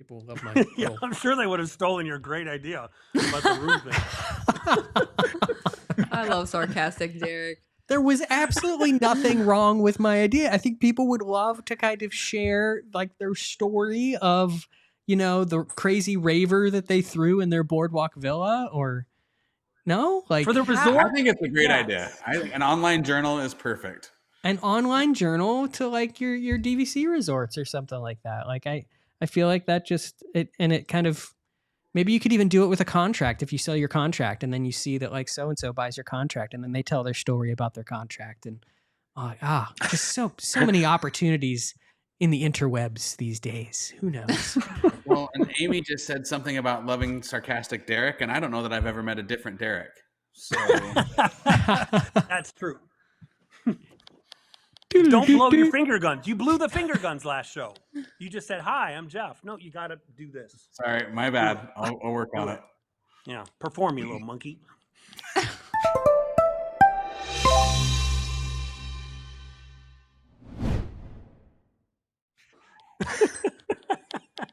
People love my Yeah, little... I'm sure they would have stolen your great idea about the room thing. I love sarcastic Derek. There was absolutely nothing wrong with my idea. I think people would love to kind of share like their story of, you know, the crazy raver that they threw in their Boardwalk villa, or no? Like For the resort? I think it's a great Yes. idea. I think an online journal is perfect. an online journal to like your DVC resorts or something like that. Like I feel like that just it kind of, maybe you could even do it with a contract. If you sell your contract and then you see that like so-and-so buys your contract and then they tell their story about their contract, and just so many opportunities in the interwebs these days. Who knows? Well, and Amy just said something about loving sarcastic Derek, and I don't know that I've ever met a different Derek. So That's true. Don't blow your finger guns. You blew the finger guns last show. You just said, "Hi, I'm Jeff." No, you got to do this. sorry, my bad. I'll work on it. Yeah, perform, you little monkey.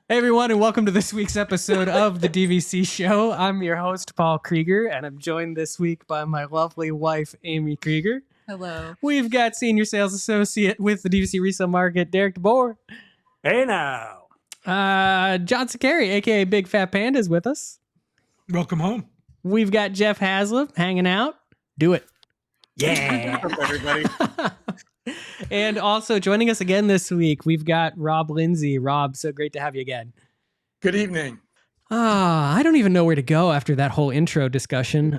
Hey everyone, and welcome to this week's episode of the DVC Show. I'm your host, Paul Krieger, and I'm joined this week by my lovely wife, Amy Krieger. Hello. We've got Senior Sales Associate with the DVC Resale Market, Derek DeBoer. Hey now. John Sakari, aka Big Fat Panda, is with us. Welcome home. We've got Jeff Haslip hanging out. Do it. Yeah. What's up, everybody? And also joining us again this week, we've got Rob Lindsey. Rob, so great to have you again. Good evening. I don't even know where to go after that whole intro discussion.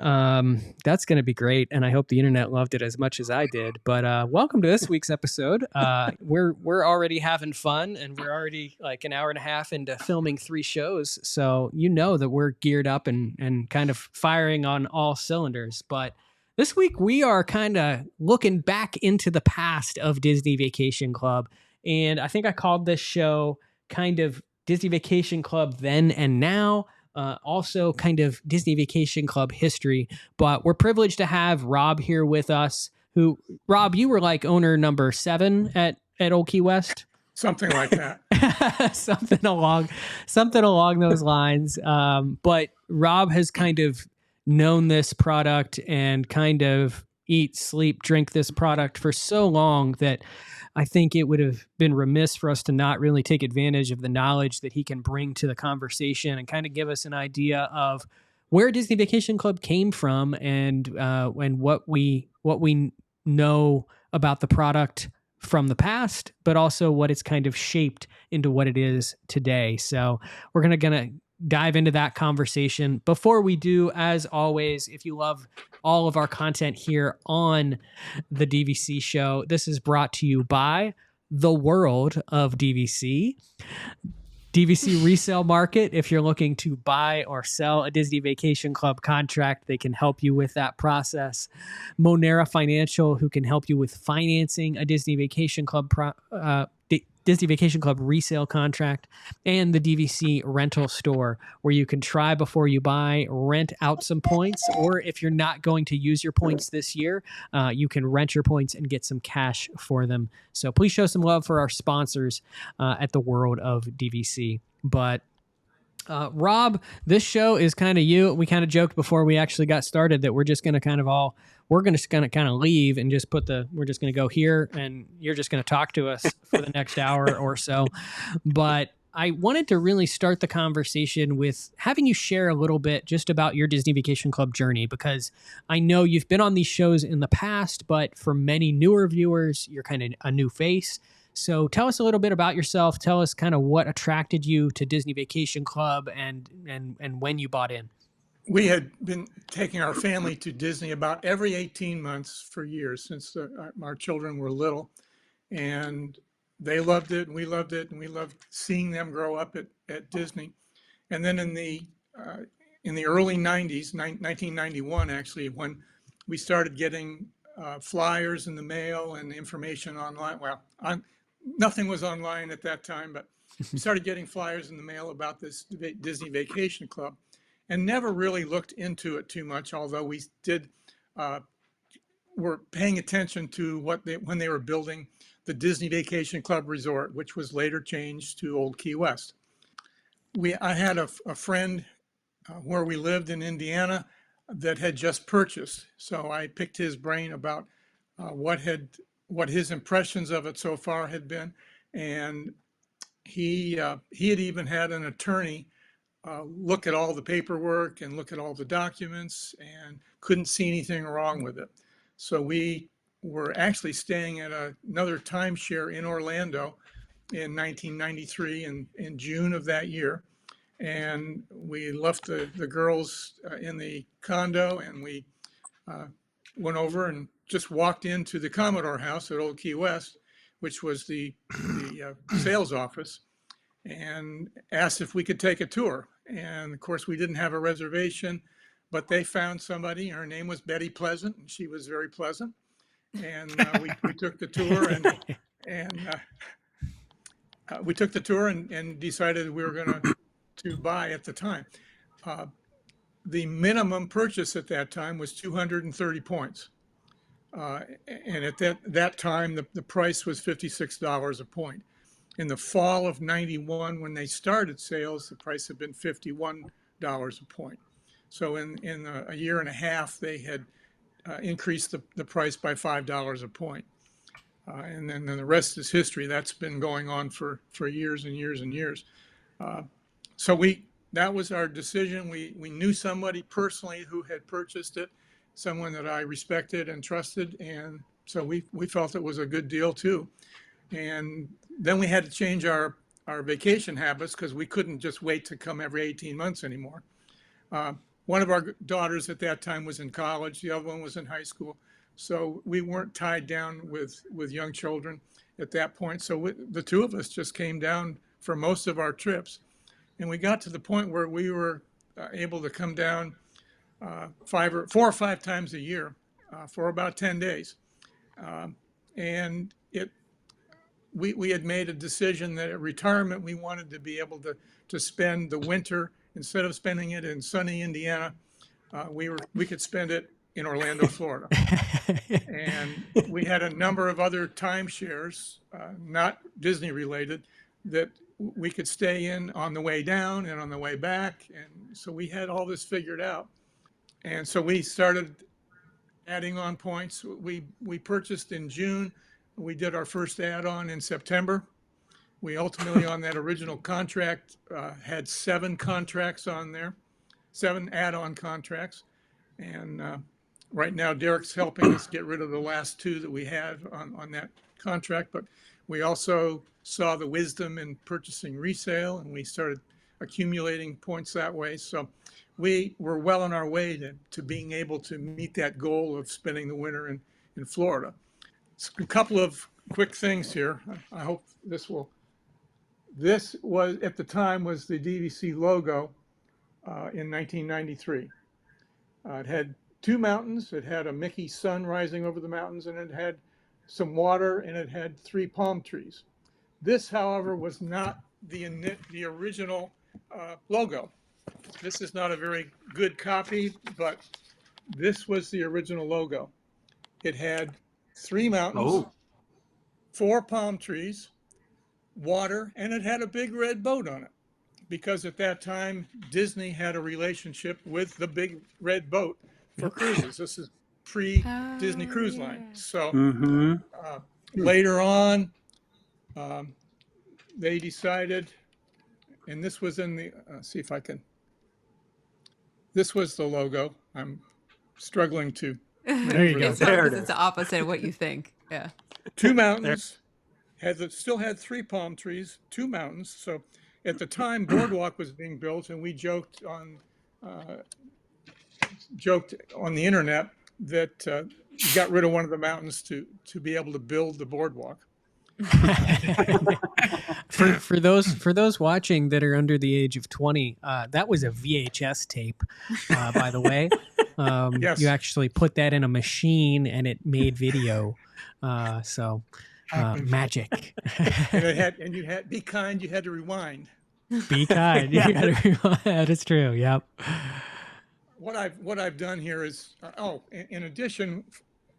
That's going to be great, and I hope the internet loved it as much as I did. But welcome to this week's episode. We're already having fun, and we're already like an hour and a half into filming 3 shows, so you know that we're geared up and kind of firing on all cylinders. But this week we are kind of looking back into the past of Disney Vacation Club, and I think I called this show kind of Disney Vacation Club then and now, also kind of Disney Vacation Club history. But we're privileged to have Rob here with us, who, Rob, you were like owner number 7 at Old Key West? Something like that. something along those lines. But Rob has kind of known this product and kind of eat, sleep, drink this product for so long that I think it would have been remiss for us to not really take advantage of the knowledge that he can bring to the conversation and kind of give us an idea of where Disney Vacation Club came from and what we know about the product from the past, but also what it's kind of shaped into what it is today. So we're gonna dive into that conversation. Before we do, as always, if you love all of our content here on the DVC show, this is brought to you by the world of DVC. DVC Resale Market, if you're looking to buy or sell a Disney Vacation Club contract, they can help you with that process. Monera Financial, who can help you with financing a Disney Vacation Club Disney Vacation Club resale contract, and the DVC rental store, where you can try before you buy, rent out some points, or if you're not going to use your points this year, you can rent your points and get some cash for them. So please show some love for our sponsors at the world of DVC. But Rob, this show is kind of you. We kind of joked before we actually got started that we're just going to kind of leave and just we're just going to go here and you're just going to talk to us for the next hour or so. But I wanted to really start the conversation with having you share a little bit just about your Disney Vacation Club journey, because I know you've been on these shows in the past, but for many newer viewers, you're kind of a new face. So tell us a little bit about yourself. Tell us kind of what attracted you to Disney Vacation Club and when you bought in. We had been taking our family to Disney about every 18 months for years since our children were little, and they loved it and we loved it, and we loved seeing them grow up at Disney. And then in the early 90s, 1991 actually, when we started getting flyers in the mail and information online. Well, nothing was online at that time, but we started getting flyers in the mail about this Disney Vacation Club, and never really looked into it too much, although we did were paying attention to when they were building the Disney Vacation Club Resort, which was later changed to Old Key West. I had a friend where we lived in Indiana that had just purchased. So I picked his brain about what his impressions of it so far had been, and he had even had an attorney look at all the paperwork and look at all the documents and couldn't see anything wrong with it. So we were actually staying at another timeshare in Orlando in 1993 in June of that year. And we left the girls in the condo, and we went over and just walked into the Commodore House at Old Key West, which was the sales office, and asked if we could take a tour. And of course, we didn't have a reservation, but they found somebody. Her name was Betty Pleasant, and she was very pleasant. And we took the tour, and we took the tour and decided we were going to buy at the time. The minimum purchase at that time was 230 points. And at that time, the price was $56 a point. In the fall of 91, when they started sales, the price had been $51 a point. So in a year and a half, they had increased the price by $5 a point. And then the rest is history. That's been going on for years and years and years. So that was our decision. We knew somebody personally who had purchased it, someone that I respected and trusted, and so we felt it was a good deal too. And then we had to change our vacation habits because we couldn't just wait to come every 18 months anymore. One of our daughters at that time was in college, the other one was in high school, so we weren't tied down with young children at that point. So the two of us just came down for most of our trips. And we got to the point where we were able to come down 4 or 5 times a year for about 10 days. And we had made a decision that at retirement, we wanted to be able to spend the winter, instead of spending it in sunny Indiana, we could spend it in Orlando, Florida. And we had a number of other timeshares, not Disney related, that we could stay in on the way down and on the way back. And so we had all this figured out. And so we started adding on points. We purchased in June. We did our first add-on in September. We ultimately, on that original contract, had 7 contracts on there, 7 add-on contracts. And right now, Derek's helping us get rid of the last 2 that we had on that contract. But we also saw the wisdom in purchasing resale, and we started accumulating points that way. So we were well on our way to being able to meet that goal of spending the winter in Florida. A couple of quick things here. I hope this was, at the time, was the DVC logo in 1993. It had 2 mountains. It had a Mickey sun rising over the mountains, and it had some water, and it had 3 palm trees. This, however, was not the original logo. This is not a very good copy, but this was the original logo. It had 3 mountains, 4 palm trees, water, and it had a big red boat on it. Because at that time, Disney had a relationship with the big red boat for cruises. This is pre-Disney Cruise Line. So later on, they decided, and this was in the, see if I can, this was the logo. I'm struggling to. There you go. There it is. It's the opposite of what you think. Yeah. 2 mountains, still had 3 palm trees, 2 mountains. So at the time, Boardwalk was being built, and we joked on the internet that you got rid of one of the mountains to be able to build the boardwalk. For those watching that are under the age of 20, that was a VHS tape, by the way. Yes. You actually put that in a machine and it made video. So magic. And you had be kind. You had to rewind. Be kind. You gotta rewind. That is true. Yep. What I've done here is in addition,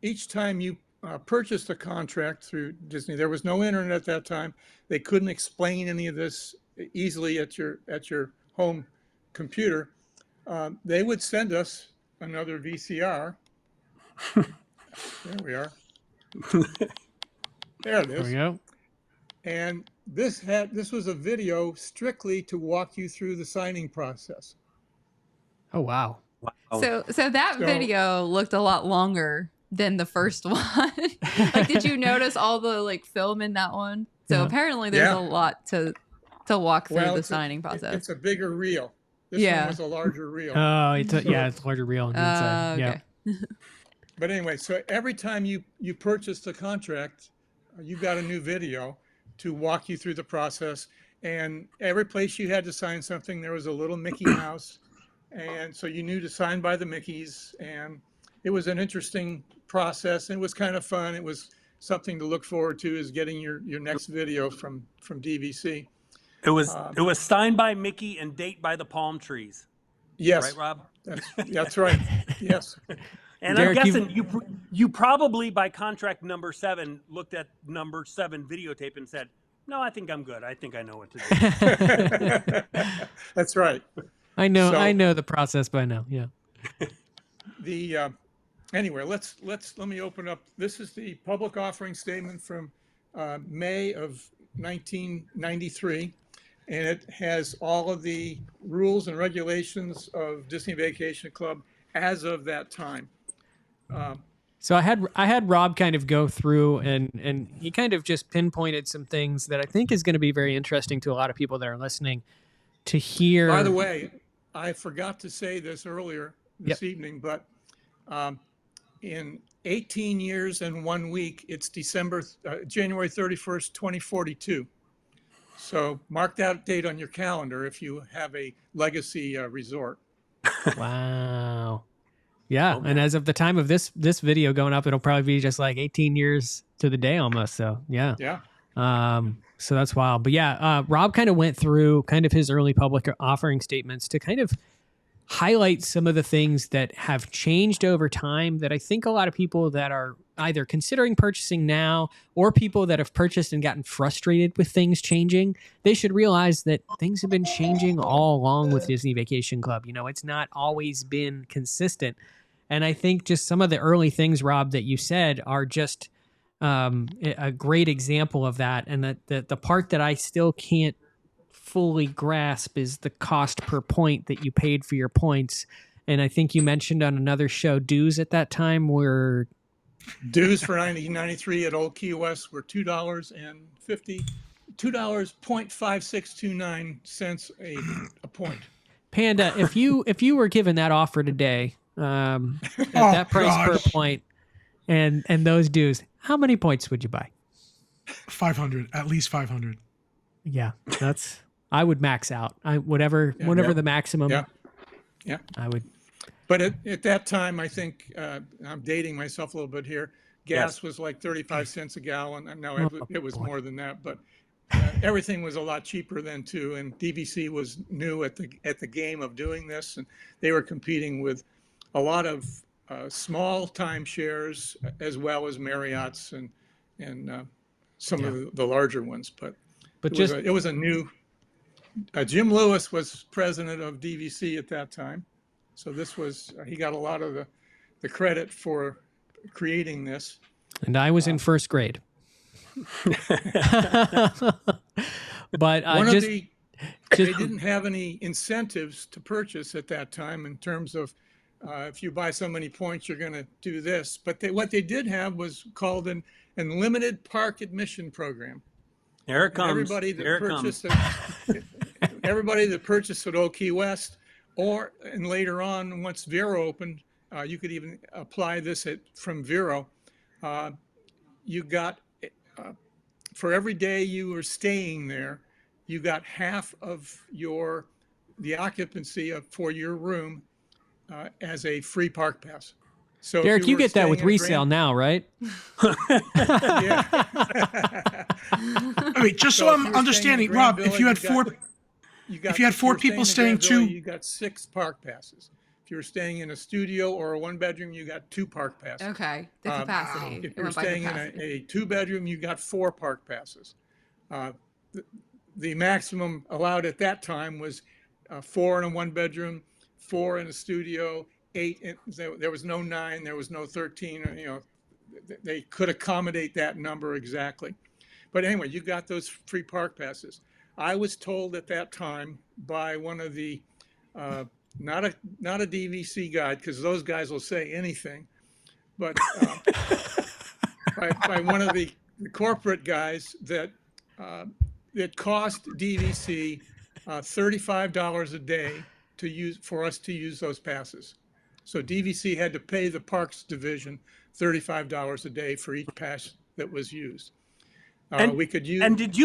each time you purchased a contract through Disney, there was no internet at that time. They couldn't explain any of this easily at your home computer, they would send us another VCR. There we are. There it There we is. go. And this was a video strictly to walk you through the signing process. Oh, wow. So that So- video looked a lot longer than the first one. Like, did you notice all the like film in that one? So Yeah. apparently there's Yeah. a lot to walk through the it's signing process. It's a bigger reel. This Yeah. one was a larger reel. Oh, it's a larger reel on the inside. Okay. Yeah. But anyway, so every time you purchased a contract, you got a new video to walk you through the process. And every place you had to sign something, there was a little Mickey Mouse. And so you knew to sign by the Mickeys. And it was an interesting process. And it was kind of fun. It was something to look forward to, is getting your next video from DVC. It was signed by Mickey and date by the palm trees. Yes. Right, Rob? That's right. Yes. And Derek, I'm guessing you probably by contract number 7 looked at number 7 videotape and said, "No, I think I'm good. I think I know what to do." That's right. I know So- I know the process by now. Yeah. Anyway, let me open up. This is the public offering statement from May of 1993, and it has all of the rules and regulations of Disney Vacation Club as of that time. So I had Rob kind of go through and he kind of just pinpointed some things that I think is going to be very interesting to a lot of people that are listening to hear. By the way, I forgot to say this earlier this evening, but in 18 years and 1 week, it's January 31st, 2042. So mark that date on your calendar if you have a legacy resort. Wow. Yeah, and as of the time of this video going up, it'll probably be just like 18 years to the day almost. So yeah. So that's wild. But yeah, Rob kind of went through kind of his early public offering statements to kind of highlight some of the things that have changed over time that I think a lot of people that are either considering purchasing now or people that have purchased and gotten frustrated with things changing, they should realize that things have been changing all along with Disney Vacation Club. You know, it's not always been consistent. And I think just some of the early things, Rob, that you said are just a great example of that. And that the part that I still can't fully grasp is the cost per point that you paid for your points. And I think you mentioned on another show, dues at that time were... Dues for 1993 at Old Key West were $2.5629 a point. Panda, if you were given that offer today, at that price per point and those dues, how many points would you buy? 500, at least 500. Yeah, I would max out. Whatever the maximum. Yeah. I would. But at that time, I think I'm dating myself a little bit here. Gas was like 35 cents a gallon. No, it was more than that, but everything was a lot cheaper then too. And DVC was new at the game of doing this, and they were competing with a lot of small timeshares as well as Marriott's and some of the larger ones. But it was a new. Jim Lewis was president of DVC at that time. So he got a lot of the credit for creating this. And I was in first grade. But they didn't have any incentives to purchase at that time in terms of if you buy so many points, you're going to do this. But what they did have was called an unlimited park admission program. Here it comes. Everybody that purchased at Old Key West, and later on, once Vero opened, you could even apply this from Vero. You got, for every day you were staying there, you got half of the occupancy for your room as a free park pass. So Derek, you get that with resale now, right? Yeah. I mean, just so I'm understanding, Rob, if you had four people staying you got 6 park passes. If you were staying in a studio or a 1-bedroom, you got 2 park passes. Okay, the capacity. If you were staying in a 2-bedroom, you got 4 park passes. the maximum allowed at that time was 4 in a 1-bedroom, 4 in a studio, 8. There was no 9, there was no 13. You know, they could accommodate that number exactly. But anyway, you got those free park passes. I was told at that time by one of the not a DVC guide, because those guys will say anything, but by one of the corporate guys that it cost DVC $35 a day for us to use those passes. So DVC had to pay the Parks Division $35 a day for each pass that was used. We could use. And did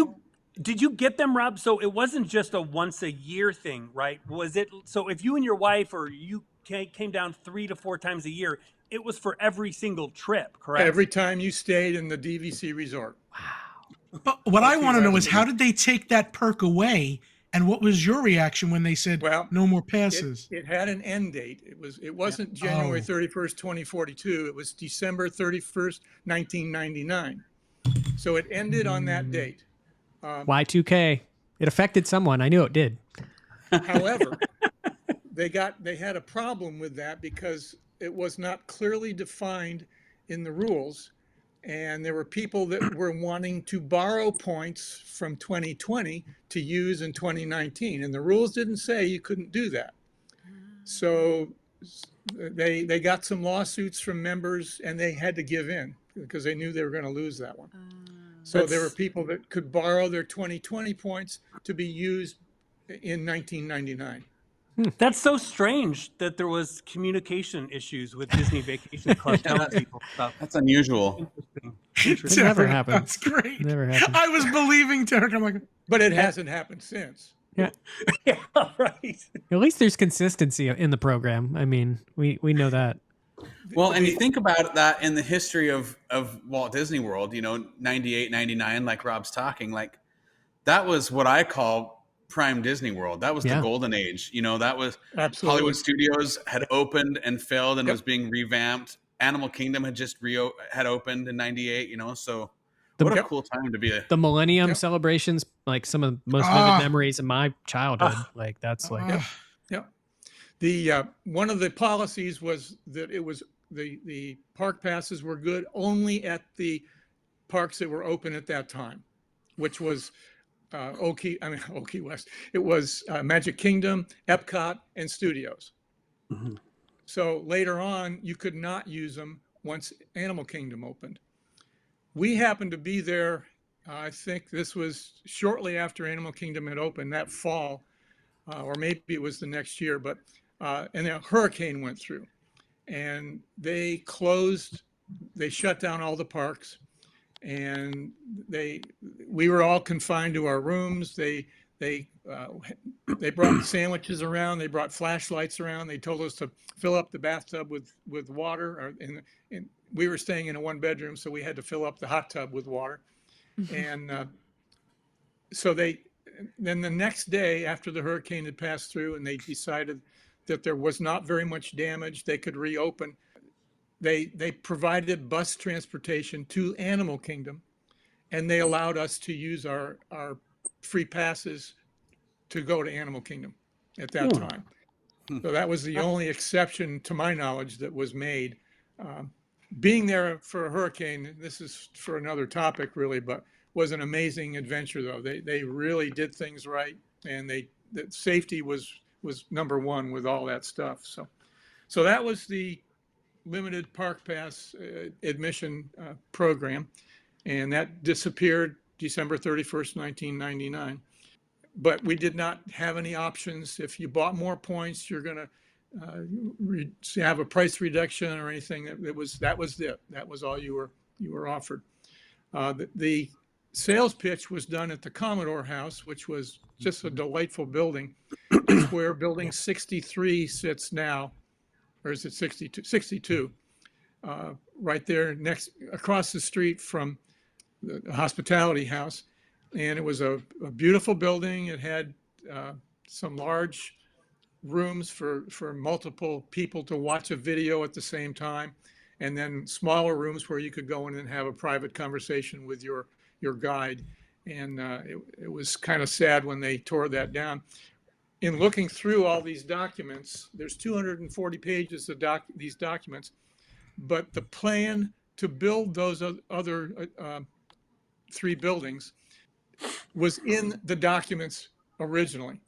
you get them, Rob? So it wasn't just a once a year thing, right? Was it? So if you and your wife or you came down 3 to 4 times a year, it was for every single trip, correct? Every time you stayed in the DVC resort. Wow. But what I want to know is, how did they take that perk away? And what was your reaction when they said, well, no more passes? It had an end date. It wasn't January 31st, 2042. It was December 31st, 1999. So it ended on that date. Y2K. It affected someone. I knew it did. However, they had a problem with that because it was not clearly defined in the rules. And there were people that were wanting to borrow points from 2020 to use in 2019. And the rules didn't say you couldn't do that. So they got some lawsuits from members, and they had to give in because they knew they were going to lose that one. So there were people that could borrow their 2020 points to be used in 1999. That's so strange that there was communication issues with Disney Vacation Club telling people stuff. That's unusual. It never happened. That's great. Never happened. I was believing Derek. I'm like, but it hasn't happened since. Yeah. Yeah, right. At least there's consistency in the program. I mean, we know that. Well, and you think about that in the history of Walt Disney World, 98, 99, like Rob's talking, like that was what I call prime Disney World. That was the golden age. That was Absolutely. Hollywood Studios had opened and filled and was being revamped. Animal Kingdom had just had opened in 98, so what a cool time to be the Millennium celebrations, like some of the most vivid memories of my childhood. Like that's like the one of the policies was that it was the park passes were good only at the parks that were open at that time, which was Old Key West. It was Magic Kingdom, Epcot, and Studios. Mm-hmm. So later on, you could not use them once Animal Kingdom opened. We happened to be there. I think this was shortly after Animal Kingdom had opened that fall, or maybe it was the next year. But and a hurricane went through, and they shut down all the parks. And we were all confined to our rooms. They brought sandwiches around. They brought flashlights around. They told us to fill up the bathtub with water. And we were staying in a 1-bedroom, so we had to fill up the hot tub with water. And so then the next day after the hurricane had passed through, and they decided that there was not very much damage, they could reopen. They provided bus transportation to Animal Kingdom, and they allowed us to use our free passes to go to Animal Kingdom at that time. So that was the only exception, to my knowledge, that was made. Being there for a hurricane, this is for another topic really, but was an amazing adventure though. They really did things right, and that safety was number one with all that stuff. So that was the limited park pass admission program, and that disappeared December 31st, 1999. But we did not have any options. If you bought more points, you're going to have a price reduction or anything. That was it. That was all you were offered. The sales pitch was done at the Commodore House, which was just a delightful building. It's where Building 63 sits now. Or is it 62? 62, right there across the street from the Hospitality House. And it was a beautiful building. It had some large rooms for multiple people to watch a video at the same time, and then smaller rooms where you could go in and have a private conversation with your guide. And it was kind of sad when they tore that down. In looking through all these documents, there's 240 pages of these documents, but the plan to build those other 3 buildings was in the documents originally.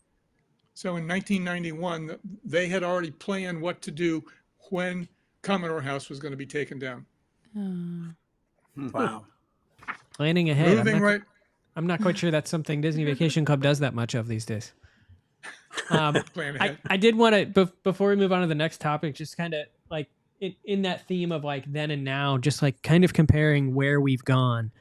So in 1991, they had already planned what to do when Commodore House was going to be taken down. Wow. Planning ahead. Moving right. I'm not quite sure that's something Disney Vacation Club does that much of these days. Plan ahead. I did want to, before we move on to the next topic, just kind of like in that theme of like then and now, just like kind of comparing where we've gone.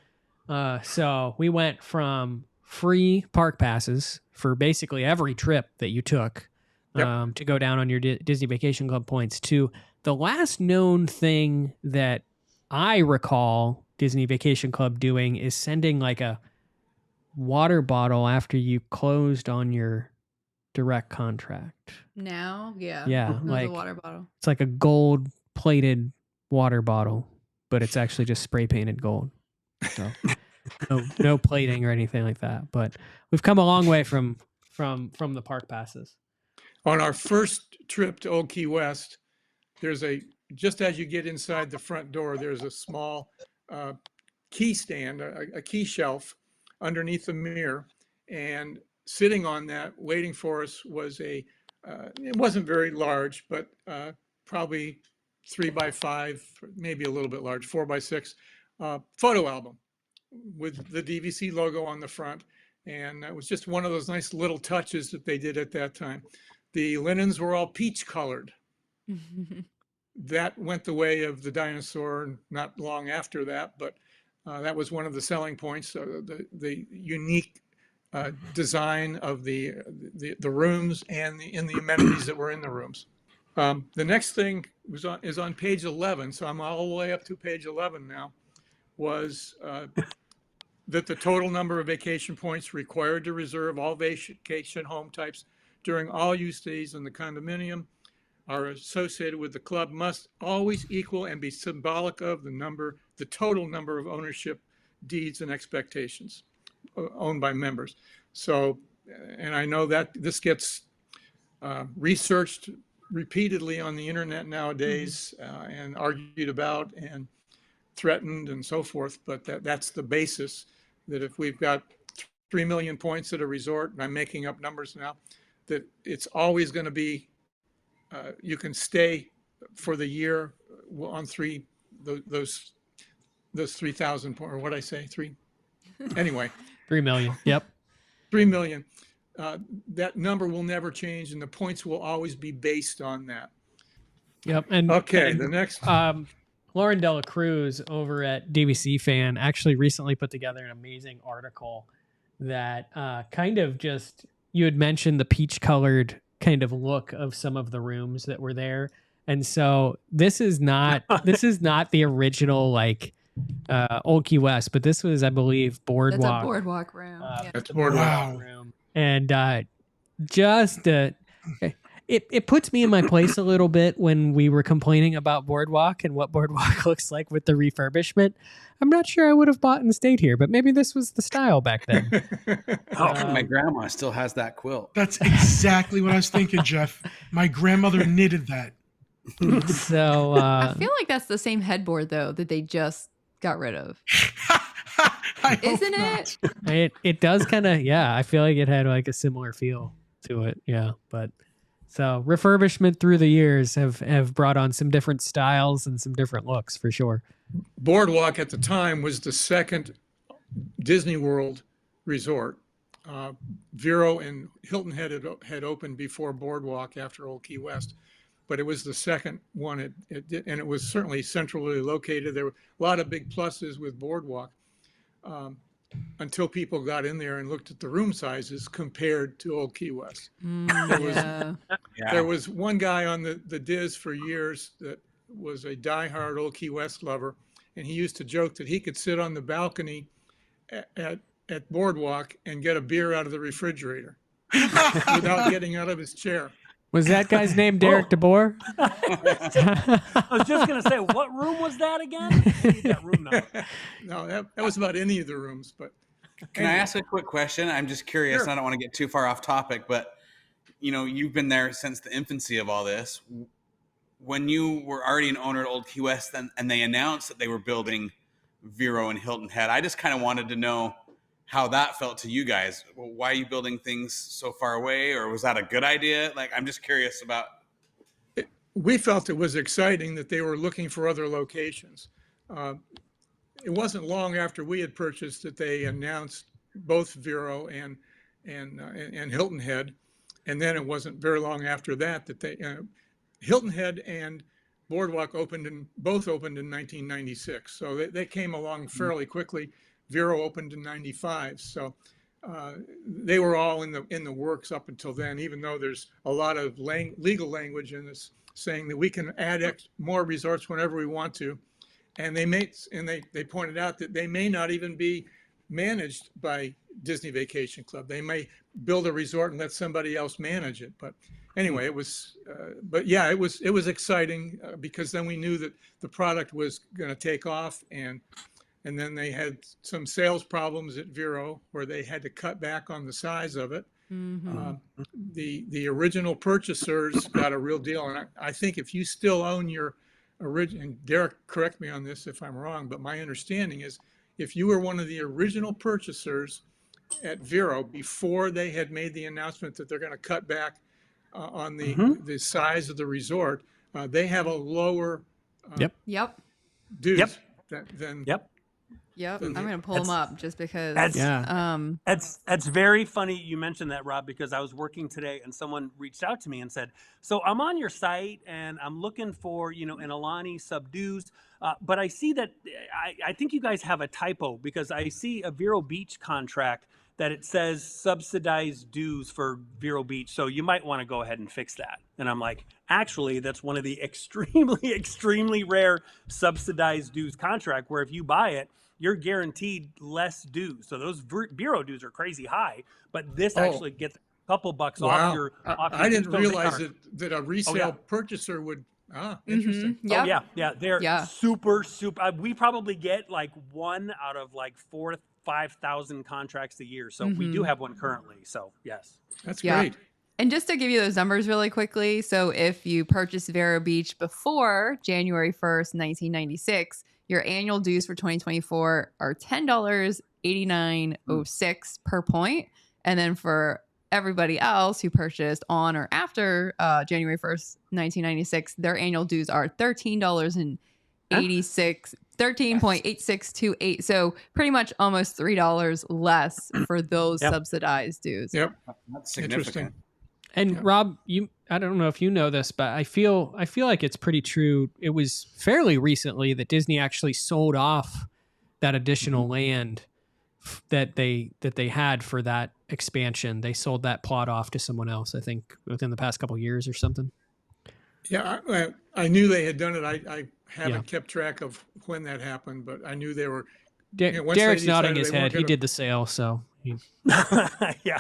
So we went from free park passes for basically every trip that you took to go down on your Disney Vacation Club points to the last known thing that I recall Disney Vacation Club doing is sending like a water bottle after you closed on your direct contract. Now, yeah. Yeah, There's like a water bottle. it's like a gold plated water bottle, but it's actually just spray painted gold. So no plating or anything like that. But we've come a long way from the park passes. On our first trip to Old Key West, there's just as you get inside the front door, there's a small key stand, a key shelf underneath the mirror, and sitting on that, waiting for us was it wasn't very large, but probably 3x5, maybe a little bit large, 4x6 photo album with the DVC logo on the front. And that was just one of those nice little touches that they did at that time. The linens were all peach colored. That went the way of the dinosaur not long after that, but that was one of the selling points, the unique design of the rooms and the amenities that were in the rooms. The next thing is on page 11, so I'm all the way up to page 11 now, was that the total number of vacation points required to reserve all vacation home types during all use stays in the condominium are associated with the club must always equal and be symbolic of the total number of ownership deeds and expectations owned by members. So, and I know that this gets researched repeatedly on the internet nowadays and argued about and threatened and so forth, but that's the basis, that if we've got 3 million points at a resort, and I'm making up numbers now, that it's always going to be, you can stay for the year on those 3,000 points, or what I say, anyway. 3 million. Yep. 3 million. That number will never change, and the points will always be based on that. Yep. And the next. Lauren Dela Cruz over at DVC Fan actually recently put together an amazing article that kind of just, you had mentioned the peach colored kind of look of some of the rooms that were there. And so this is not the original like Old Key West, but this was, I believe, Boardwalk. That's a Boardwalk room. That's Boardwalk room. And it puts me in my place a little bit when we were complaining about Boardwalk and what Boardwalk looks like with the refurbishment. I'm not sure I would have bought and stayed here, but maybe this was the style back then. My grandma still has that quilt. That's exactly what I was thinking, Jeff. My grandmother knitted that. So I feel like that's the same headboard though that they just got rid of. Isn't it? It does kind of, yeah. I feel like it had like a similar feel to it, yeah. But so refurbishment through the years have brought on some different styles and some different looks for sure. Boardwalk at the time was the second Disney World resort. Vero and Hilton Head had opened before Boardwalk after Old Key West, but it was the second one. And it was certainly centrally located. There were a lot of big pluses with Boardwalk until people got in there and looked at the room sizes compared to Old Key West. There was one guy on the Diz for years that was a diehard Old Key West lover, and he used to joke that he could sit on the balcony at Boardwalk and get a beer out of the refrigerator without getting out of his chair. Was that guy's name Derek DeBoer? I was just going to say, what room was that again? That room number. No, that was about any of the rooms, but Can I ask a quick question? I'm just curious. Sure. I don't want to get too far off topic, but you've been there since the infancy of all this. When you were already an owner at Old Key West, and they announced that they were building Vero and Hilton Head, I just kind of wanted to know how that felt to you guys. Well, why are you building things so far away, or was that a good idea? Like, I'm just curious about. We felt it was exciting that they were looking for other locations. It wasn't long after we had purchased that they announced both Vero and Hilton Head, and then it wasn't very long after that that they Hilton Head and Boardwalk both opened in 1996. So they came along fairly quickly. Vero opened in 95. So they were all in the works up until then, even though there's a lot of legal language in this saying that we can add more resorts whenever we want to. And they pointed out that they may not even be managed by Disney Vacation Club. They may build a resort and let somebody else manage it. But anyway, it was exciting because then we knew that the product was going to take off, and then they had some sales problems at Vero where they had to cut back on the size of it. Mm-hmm. The original purchasers got a real deal, and I think if you still own your original, and Derek, correct me on this if I'm wrong, but my understanding is if you were one of the original purchasers at Vero before they had made the announcement that they're going to cut back on the size of the resort, they have a lower dues than. Yep, I'm going to pull them up just because. That's very funny you mentioned that, Rob, because I was working today and someone reached out to me and said, so I'm on your site and I'm looking for, an Alani subdues, but I see that I think you guys have a typo because I see a Vero Beach contract that it says subsidized dues for Vero Beach. So you might want to go ahead and fix that. And I'm like, actually, that's one of the extremely, extremely rare subsidized dues contract where if you buy it, you're guaranteed less dues. So those Vero dues are crazy high, but this actually gets a couple bucks off your. I didn't realize that a resale purchaser would. Interesting. Mm-hmm. Yep. Oh yeah, they're super. We probably get like one out of like 4,000 to 5,000 contracts a year. So we do have one currently. So yes, that's great. And just to give you those numbers really quickly, so if you purchased Vero Beach before January 1st, 1996. Your annual dues for 2024 are $10.8906 per point. And then for everybody else who purchased on or after January 1st, 1996, their annual dues are $13.8628. So pretty much almost $3 less for those subsidized dues. Yep. That's significant. And Rob, I don't know if you know this, but I feel like it's pretty true. It was fairly recently that Disney actually sold off that additional land that they had for that expansion. They sold that plot off to someone else, I think, within the past couple of years or something. Yeah, I knew they had done it. I haven't kept track of when that happened, but I knew they were. Derek's nodding his head. He did the sale, so. Yeah,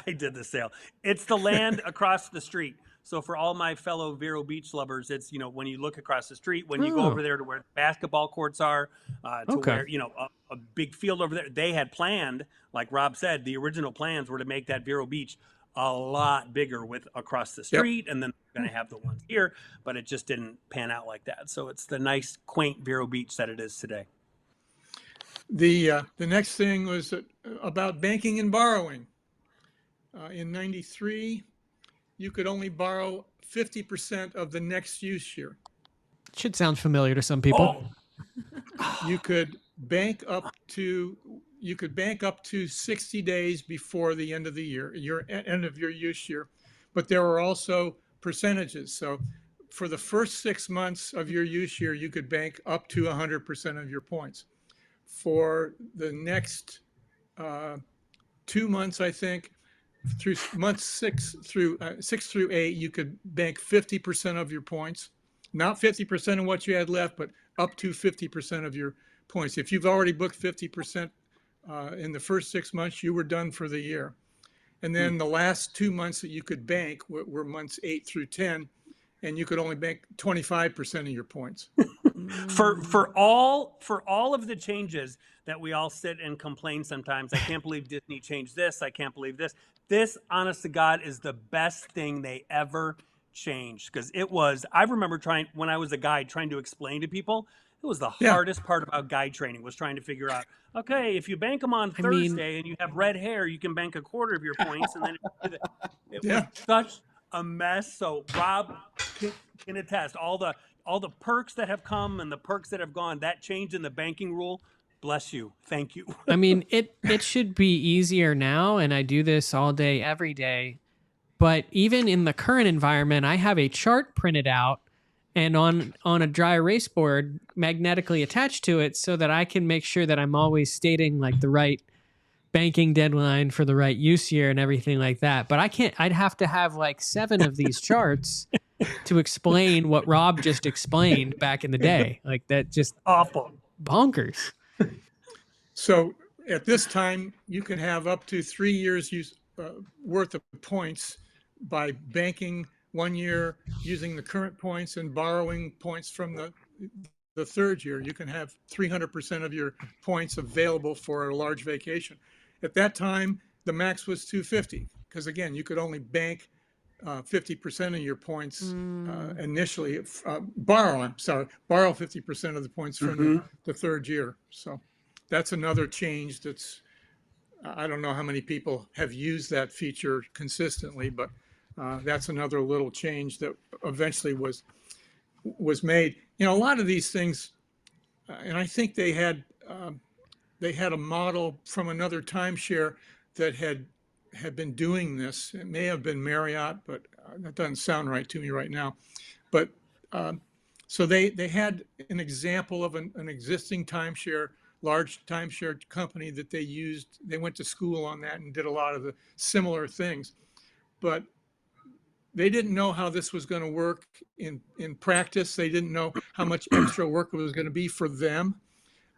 I did the sale. It's the land across the street. So for all my fellow Vero Beach lovers, it's, when you look across the street, when you go over there to where the basketball courts are, where, a big field over there, they had planned, like Rob said, the original plans were to make that Vero Beach a lot bigger with across the street. And then they're going to have the ones here, but it just didn't pan out like that. So it's the nice, quaint Vero Beach that it is today. The next thing was about banking and borrowing. In 93, you could only borrow 50% of the next use year. Should sound familiar to some people. You could bank up to 60 days before the end of the year, your end of your use year. But there were also percentages. So for the first 6 months of your use year, you could bank up to 100% of your points. For the next 2 months, I think, through months 6 through 8, you could bank 50% of your points, not 50% of what you had left, but up to 50% of your points. If you've already booked 50% in the first 6 months, you were done for the year. And then the last 2 months that you could bank were months 8 through 10, and you could only bank 25% of your points. For all of the changes that we all sit and complain sometimes, I can't believe Disney changed this. I can't believe this. This, honest to God, is the best thing they ever changed, because I remember when I was a guide trying to explain to people, it was the hardest part about guide training, was trying to figure out, okay, if you bank them on Thursday and you have red hair, you can bank a quarter of your points. And then it was such a mess. So Rob can attest, all the perks that have come and the perks that have gone, that change in the banking rule, bless you. Thank you. I mean, it should be easier now, and I do this all day, every day. But even in the current environment, I have a chart printed out and on a dry erase board magnetically attached to it, so that I can make sure that I'm always stating like the right banking deadline for the right use year and everything like that. But I'd have to have like 7 of these charts to explain what Rob just explained back in the day. Like, that just awful, bonkers. So at this time, you can have up to 3 years worth of points by banking 1 year, using the current points, and borrowing points from the third year. You can have 300% of your points available for a large vacation. At that time, the max was 250, because again, you could only bank 50% of your points initially. Borrow 50% of the points from the third year. So that's another change. I don't know how many people have used that feature consistently, but that's another little change that eventually was made. A lot of these things, and I think they had a model from another timeshare that had been doing this. It may have been Marriott, but that doesn't sound right to me right now. But so they had an example of an existing large timeshare company that they used. They went to school on that and did a lot of the similar things, but they didn't know how this was going to work in practice. They didn't know how much extra work it was going to be for them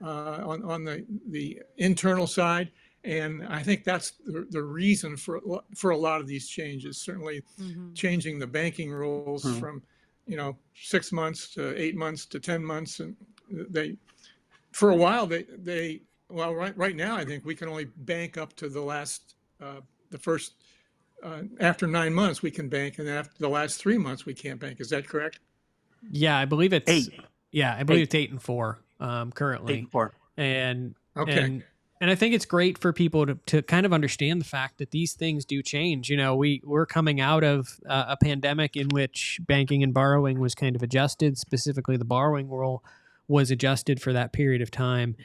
on the internal side. And I think that's the reason for a lot of these changes. Certainly changing the banking rules from 6 months to 8 months to 10 months, and for a while right now I think we can only bank up to the first. After 9 months we can bank, and after the last 3 months we can't bank. Is that correct? Yeah, I believe it's 8. Yeah, I believe it's 8 and 4 currently. 8 and 4. And okay. And I think it's great for people to kind of understand the fact that these things do change. We're coming out of a pandemic in which banking and borrowing was kind of adjusted. Specifically, the borrowing rule was adjusted for that period of time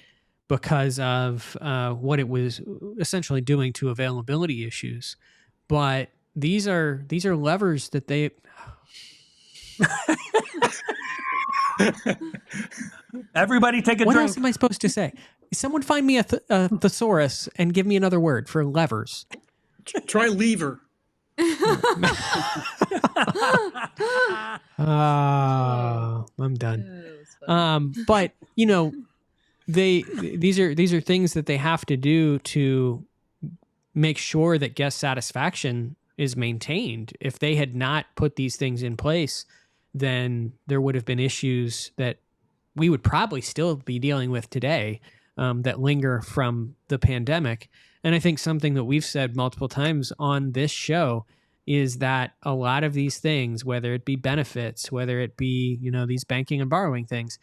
because of what it was essentially doing to availability issues. But these are levers that they. Everybody take a drink. What else am I supposed to say? Someone find me a thesaurus and give me another word for levers. Try lever. I'm done. But these are things that they have to do to make sure that guest satisfaction is maintained. If they had not put these things in place, then there would have been issues that we would probably still be dealing with today that linger from the pandemic. And I think something that we've said multiple times on this show is that a lot of these things, whether it be benefits, whether it be, these banking and borrowing things,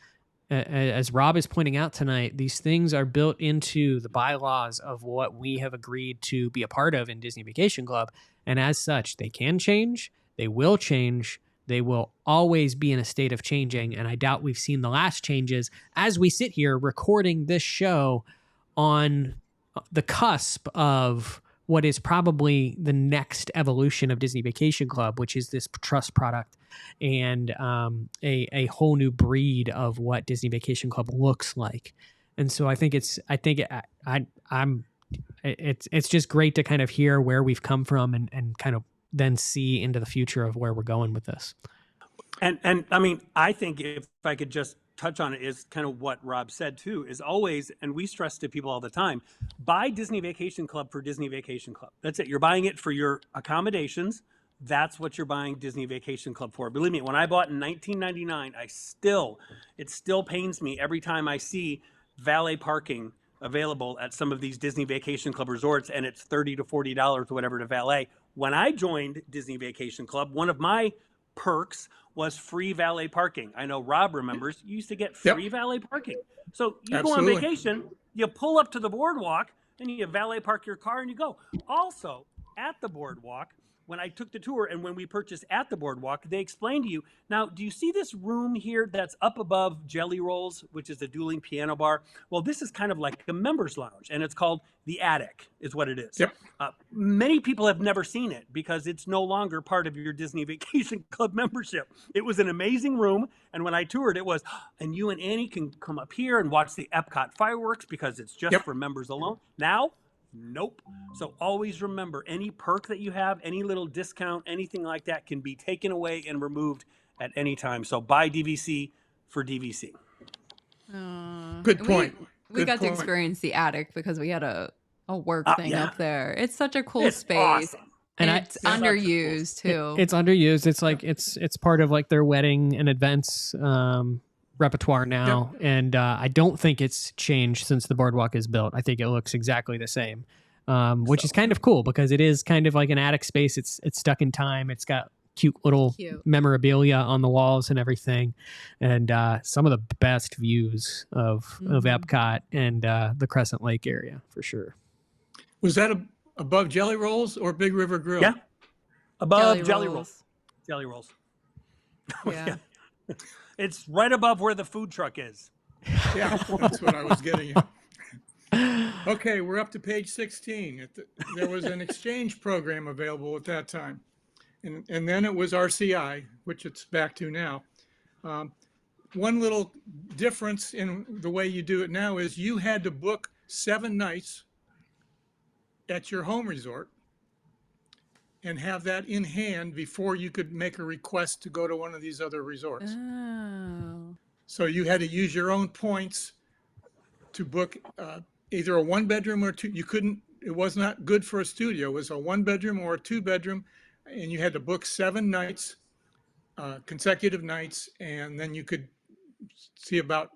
as Rob is pointing out tonight, these things are built into the bylaws of what we have agreed to be a part of in Disney Vacation Club. And as such, they can change, they will change, they will always be in a state of changing. And I doubt we've seen the last changes as we sit here recording this show on the cusp of what is probably the next evolution of Disney Vacation Club, which is this trust product and a whole new breed of what Disney Vacation Club looks like. And so I think it's just great to kind of hear where we've come from and kind of then see into the future of where we're going with this. And I mean, I think if I could just touch on it, is kind of what Rob said too, is always, and we stress to people all the time, buy Disney Vacation Club for Disney Vacation Club. That's it. You're buying it for your accommodations, that's what you're buying Disney Vacation Club for. Believe me, when I bought in 1999, it still pains me every time I see valet parking available at some of these Disney Vacation Club resorts, and it's $30 to $40 or whatever to valet. When I joined Disney Vacation Club, one of my perks was free valet parking. I know Rob remembers you used to get free valet parking. So you go on vacation, you pull up to the boardwalk, and you valet park your car and you go. Also, at the boardwalk, when I took the tour and when we purchased at the boardwalk, they explained to you, now, do you see this room here that's up above Jelly Rolls, which is a dueling piano bar? Well, this is kind of like a members lounge, and it's called the Attic is what it is. Yep. Many people have never seen it because it's no longer part of your Disney Vacation Club membership. It was an amazing room, and when I toured, it was, and you and Annie can come up here and watch the Epcot fireworks because it's just for members alone. Now, nope. So always remember, any perk that you have, any little discount, anything like that can be taken away and removed at any time. So buy DVC for DVC. Good point. We got to experience the Attic because we had a work thing up there. It's such a cool space. Awesome. And it's underused too. It's underused. It's like it's part of like their wedding and events repertoire now, and I don't think it's changed since the boardwalk is built. I think it looks exactly the same, which is kind of cool because it is kind of like an attic space. It's stuck in time. It's got cute little memorabilia on the walls and everything, and some of the best views of Epcot and the Crescent Lake area for sure. Was that above Jelly Rolls or Big River Grill? Yeah, above Jelly Rolls. Jelly Rolls. Yeah. It's right above where the food truck is. Yeah, that's what I was getting at. Okay, we're up to page 16. There was an exchange program available at that time. And then it was RCI, which it's back to now. One little difference in the way you do it now is you had to book 7 nights at your home resort and have that in hand before you could make a request to go to one of these other resorts. Oh. So you had to use your own points to book either a 1-bedroom or 2. You couldn't, it was not good for a studio. It was a 1-bedroom or a 2-bedroom, and you had to book 7 nights, consecutive nights, and then you could see about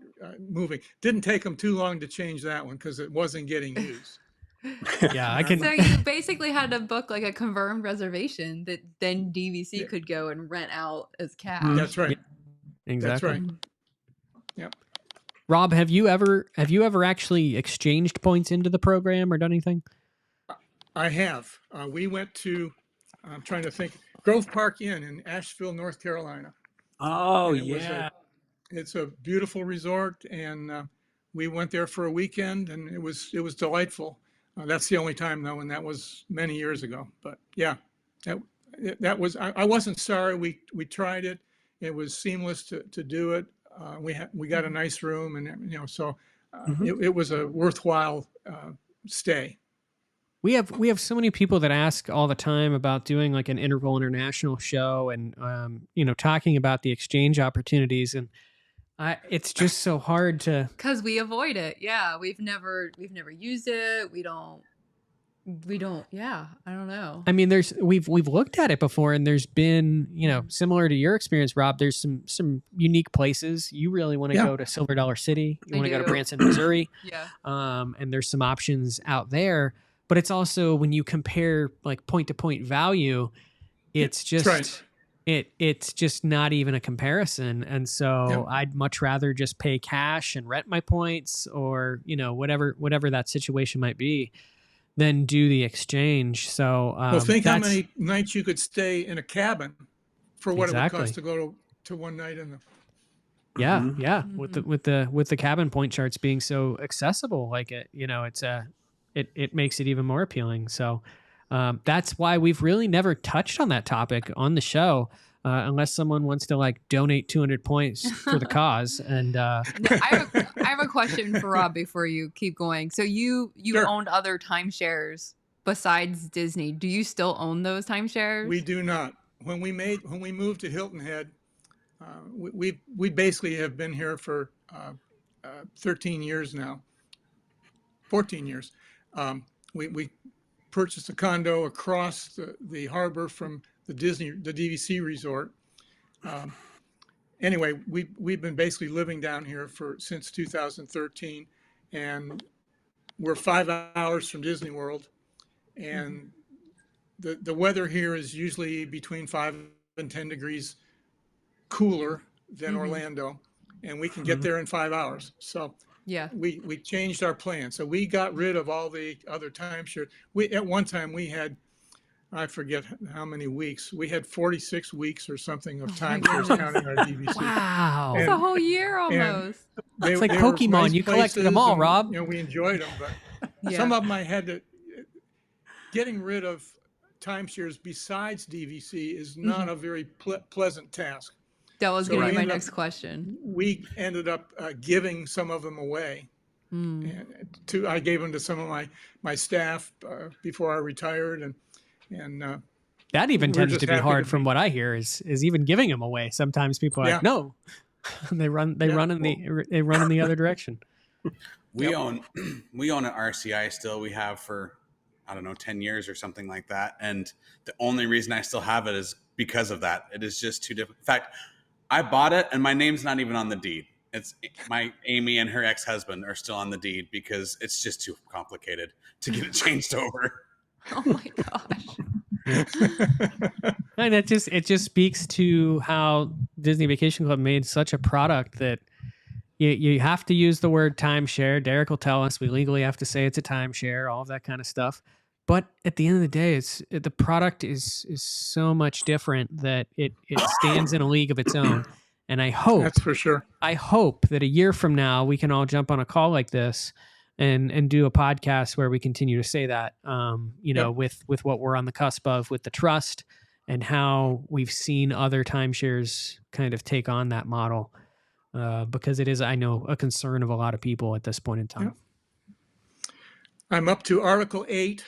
moving. Didn't take them too long to change that one because it wasn't getting used. Yeah, I can. So you basically had to book like a confirmed reservation that then DVC could go and rent out as cash. That's right. Exactly. That's right. Yep. Rob, have you ever actually exchanged points into the program or done anything? I have. We went to, I'm trying to think, Grove Park Inn in Asheville, North Carolina. Oh, yeah. It's a beautiful resort, and we went there for a weekend, and it was delightful. That's the only time though, and that was many years ago. But yeah, that was. I wasn't sorry. We tried it. It was seamless to do it. We got a nice room, and so it was a worthwhile stay. We have so many people that ask all the time about doing like an Interval International show and talking about the exchange opportunities, and it's just so hard to, because we avoid it. Yeah, we've never used it. We don't. Yeah, I don't know. I mean, we've looked at it before, and there's been similar to your experience, Rob. There's some unique places. You really want to go to Silver Dollar City. You want to go to Branson, Missouri. Yeah. And there's some options out there, but it's also when you compare like point to point value, it's just. Right. It's just not even a comparison. And so I'd much rather just pay cash and rent my points or, whatever that situation might be than do the exchange. So well, think how many nights you could stay in a cabin for what it would cost to go to one night in the. Yeah. Mm-hmm. Yeah. Mm-hmm. With the cabin point charts being so accessible, like it makes it even more appealing. So that's why we've really never touched on that topic on the show, unless someone wants to like donate 200 points for the cause. And I have a question for Rob before you keep going. So you owned other timeshares besides Disney. Do you still own those timeshares? We do not. When we moved to Hilton Head, we basically have been here for 13 years now, 14 years. We purchased a condo across the harbor from the DVC resort. Anyway, we've been basically living down here since 2013, and we're 5 hours from Disney World, and the weather here is usually between 5 and 10 degrees cooler than Orlando, and we can get there in 5 hours. So yeah, we changed our plan. So we got rid of all the other timeshare. At one time we had, I forget how many weeks. We had 46 weeks or something of timeshares counting our DVC. Wow. it's a whole year almost. It's like Pokemon. You collected them all, Rob. We enjoyed them, but some of them I had to. Getting rid of timeshares besides DVC is not a very pleasant task. That was going to be my next question. We ended up giving some of them away. I gave them to some of my staff before I retired, and that even tends to be hard from what I hear. Is even giving them away. Sometimes people are like, no, they run in the other direction. We own an RCI still. We have for, I don't know, 10 years or something like that. And the only reason I still have it is because of that. It is just too different. In fact, I bought it and my name's not even on the deed. It's my Amy and her ex-husband are still on the deed because it's just too complicated to get it changed over. Oh my gosh. And it just speaks to how Disney Vacation Club made such a product that you have to use the word timeshare. Derek will tell us we legally have to say it's a timeshare, all of that kind of stuff. But at the end of the day, the product is so much different that it stands in a league of its own. And I hope that's for sure. I hope that a year from now we can all jump on a call like this and do a podcast where we continue to say that, with what we're on the cusp of with the trust and how we've seen other timeshares kind of take on that model. Because it is, I know, a concern of a lot of people at this point in time. I'm up to Article 8,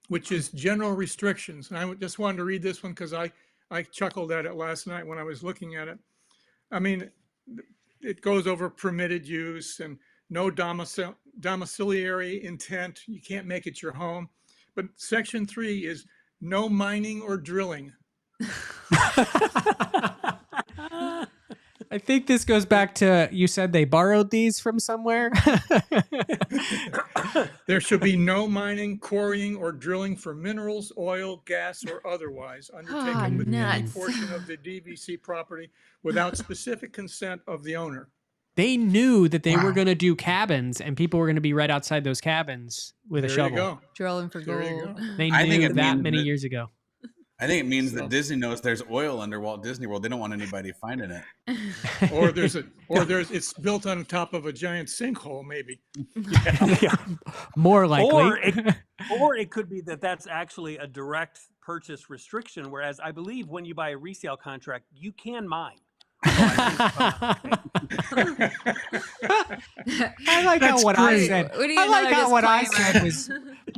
which is general restrictions. And I just wanted to read this one because I chuckled at it last night when I was looking at it. I mean, it goes over permitted use and no domiciliary intent. You can't make it your home. But Section 3 is no mining or drilling. I think this goes back to, you said they borrowed these from somewhere. There should be no mining, quarrying, or drilling for minerals, oil, gas, or otherwise undertaken within any portion of the DVC property without specific consent of the owner. They knew that they were going to do cabins and people were going to be right outside those cabins with a shovel. You go. Drilling for gold. They knew that many years ago. I think it means that Disney knows there's oil under Walt Disney World. They don't want anybody finding it. It's built on top of a giant sinkhole, maybe. Yeah. More likely. Or it could be that that's actually a direct purchase restriction, whereas I believe when you buy a resale contract, you can mine. I like how what I said. I like how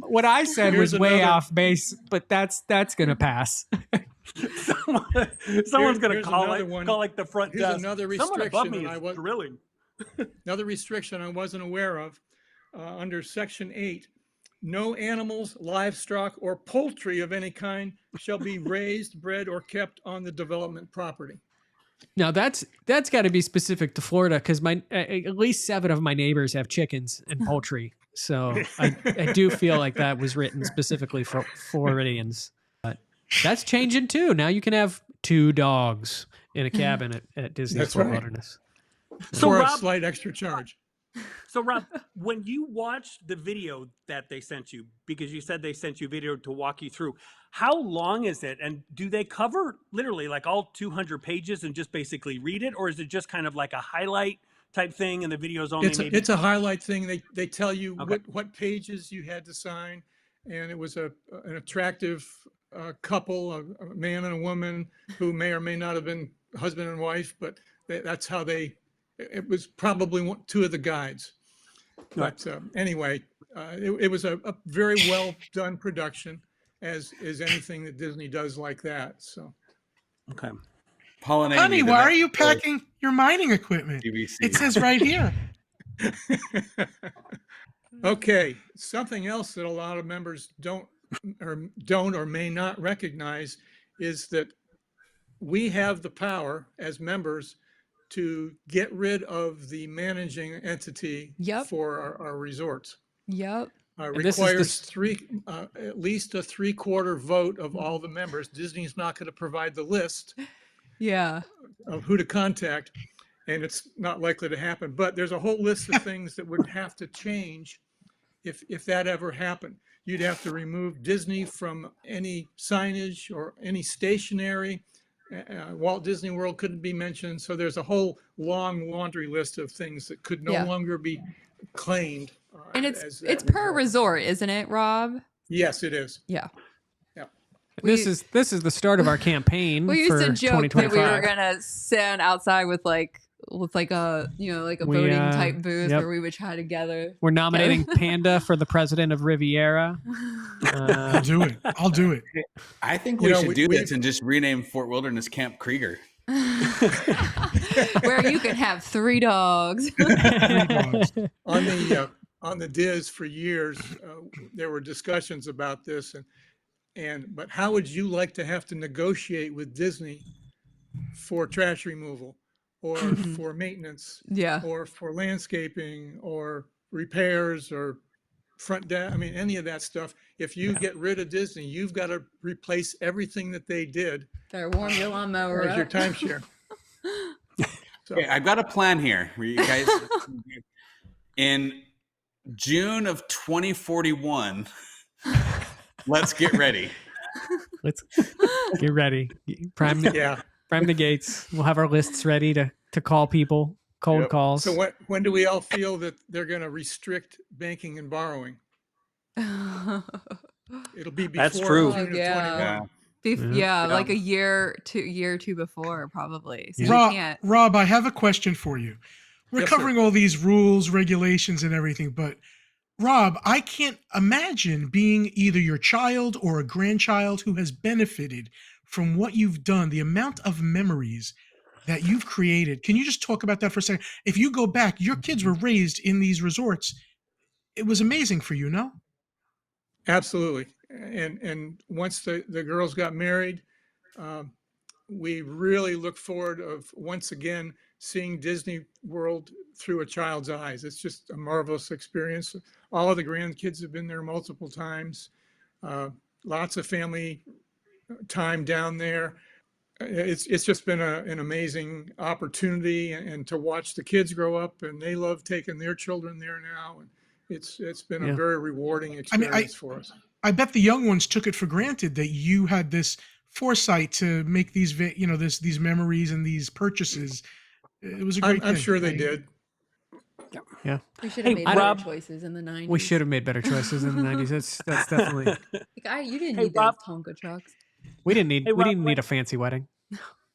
what I said was way off base, but that's gonna pass. Someone's gonna call like the front desk. Another Someone above restriction me is drilling. Another restriction I wasn't aware of under Section 8. No animals, livestock, or poultry of any kind shall be raised, bred, or kept on the development property. Now that's got to be specific to Florida because at least 7 of my neighbors have chickens and poultry, so I do feel like that was written specifically for Floridians. But that's changing too. Now you can have 2 dogs in a cabin at Disney Wilderness. So for a slight extra charge. So Rob, when you watched the video that they sent you, because you said they sent you video to walk you through, how long is it? And do they cover literally like all 200 pages and just basically read it? Or is it just kind of like a highlight type thing and the video's only it's a highlight thing. They tell you what pages you had to sign. And it was an attractive couple, a man and a woman who may or may not have been husband and wife, but that's how it was probably 2 of the guides. But anyway, it was a very well done production, as is anything that Disney does like that. So, okay. Paul and Honey, why are you packing your mining equipment? DVC. It says right here. Okay, something else that a lot of members don't or may not recognize is that we have the power as members to get rid of the managing entity for our resorts. Yep. Requires at least a 3/4 vote of all the members. Disney's not going to provide the list of who to contact, and it's not likely to happen. But there's a whole list of things that would have to change if that ever happened. You'd have to remove Disney from any signage or any stationery. Walt Disney World couldn't be mentioned. So there's a whole long laundry list of things that could no longer be claimed. And it's per resort, isn't it, Rob? Yes, it is. Yeah. This is the start of our campaign. We used for to joke that 2025. we were gonna stand outside with like a voting type booth where we would try together. We're nominating Panda for the president of Riviera. I'll do it. I think we should do this and just rename Fort Wilderness Camp Krieger. Where you can have 3 dogs. On the DIS for years, there were discussions about this, but how would you like to have to negotiate with Disney for trash removal, or for maintenance, or for landscaping, or repairs, or front desk? I mean, any of that stuff. If you get rid of Disney, you've got to replace everything that they did. Better warm your lawnmower as your timeshare. So. Okay, I've got a plan here. You guys, in June of 2041, let's get ready. Let's get ready. Prime the gates. We'll have our lists ready to call people, cold calls. So when do we all feel that they're going to restrict banking and borrowing? It'll be before June of 21. Like a year or two before, probably. So Rob, I have a question for you. We're covering all these rules, regulations, and everything, but Rob, I can't imagine being either your child or a grandchild who has benefited from what you've done, the amount of memories that you've created. Can you just talk about that for a second? If you go back, your kids were raised in these resorts. It was amazing for you, no? Absolutely. And once the girls got married, we really look forward of once again seeing Disney World through a child's eyes. It's just a marvelous experience. All of the grandkids have been there multiple times. Lots of family time down there. It's just been an amazing opportunity, and to watch the kids grow up, and they love taking their children there now. And it's been a very rewarding experience for us. I bet the young ones took it for granted that you had this foresight to make these, these memories and these purchases. It was a great thing. I'm sure they did. Yeah. We should have made better choices in the 90s. We should have made better choices in the 90s. That's definitely. You didn't need those Tonka trucks. We didn't need a fancy wedding.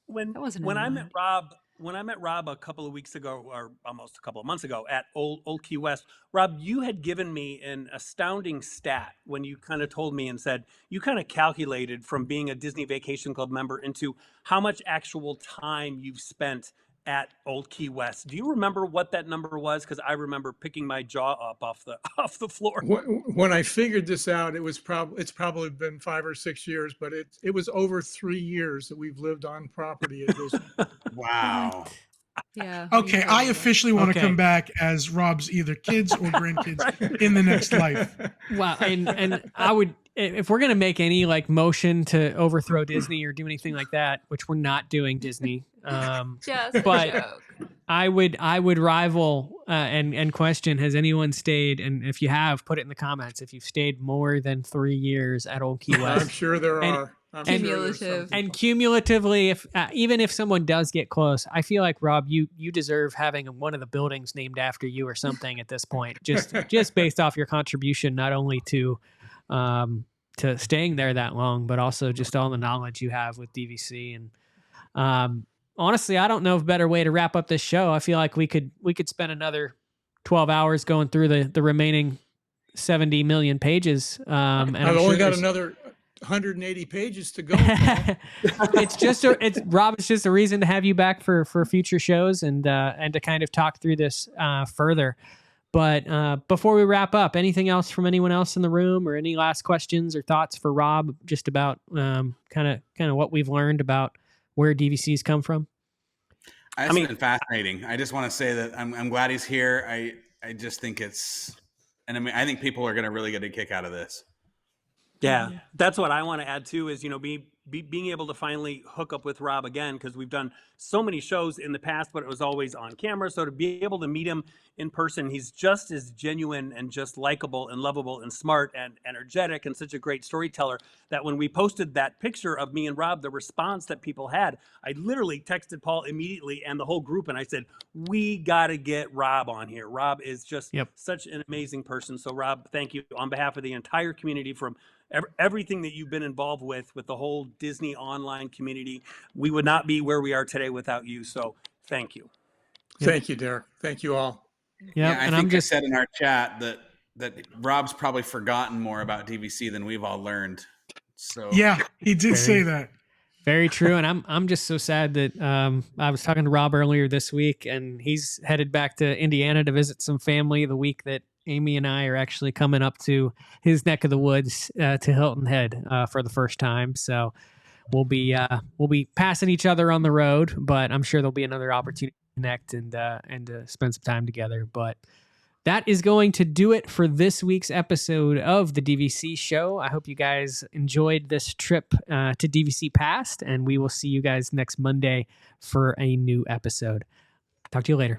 When I met Rob a couple of weeks ago, or almost a couple of months ago, at Old Key West, Rob, you had given me an astounding stat when you kind of told me and said you kind of calculated from being a Disney Vacation Club member into how much actual time you've spent at Old Key West. Do you remember what that number was? Because I remember picking my jaw up off the floor. When I figured this out, it's probably been 5 or 6 years, but it was over 3 years that we've lived on property at Disney. Wow. Yeah. Okay, I officially want to come back as Rob's either kids or grandkids in the next life. Wow, and I would, if we're gonna make any like motion to overthrow Disney or do anything like that, which we're not doing Disney, just but a joke. I would rival and question, has anyone stayed? And if you have, put it in the comments. If you've stayed more than 3 years at Old Key West, I'm sure there are. Cumulative. And cumulatively, if even if someone does get close, I feel like, Rob, you deserve having one of the buildings named after you or something at this point, just based off your contribution, not only to staying there that long, but also just all the knowledge you have with DVC. And honestly, I don't know of a better way to wrap up this show. I feel like we could spend another 12 hours going through the remaining 70 million pages. And I've only got another 180 pages to go. Rob, it's just a reason to have you back for future shows and to kind of talk through this further. But before we wrap up, anything else from anyone else in the room, or any last questions or thoughts for Rob, just about kind of what we've learned about where DVCs come from? It's been fascinating. I just want to say that I'm glad he's here. I just think I think people are going to really get a kick out of this. Yeah, that's what I want to add too, is, being able to finally hook up with Rob again, because we've done so many shows in the past, but it was always on camera. So to be able to meet him in person, he's just as genuine and just likable and lovable and smart and energetic and such a great storyteller, that when we posted that picture of me and Rob, the response that people had, I literally texted Paul immediately and the whole group, and I said, we got to get Rob on here. Rob is just such an amazing person. So Rob, thank you on behalf of the entire community, from everything that you've been involved with the whole Disney online community. We would not be where we are today without you. So thank you. Thank you, Derek. Thank you all. Yeah, I think I said in our chat that Rob's probably forgotten more about DVC than we've all learned. So yeah, he did say that. Very true. And I'm just so sad that I was talking to Rob earlier this week, and he's headed back to Indiana to visit some family the week that Amy and I are actually coming up to his neck of the woods, to Hilton Head for the first time. So we'll be passing each other on the road, but I'm sure there'll be another opportunity to connect and to spend some time together. But that is going to do it for this week's episode of the DVC show. I hope you guys enjoyed this trip to DVC Past, and we will see you guys next Monday for a new episode. Talk to you later.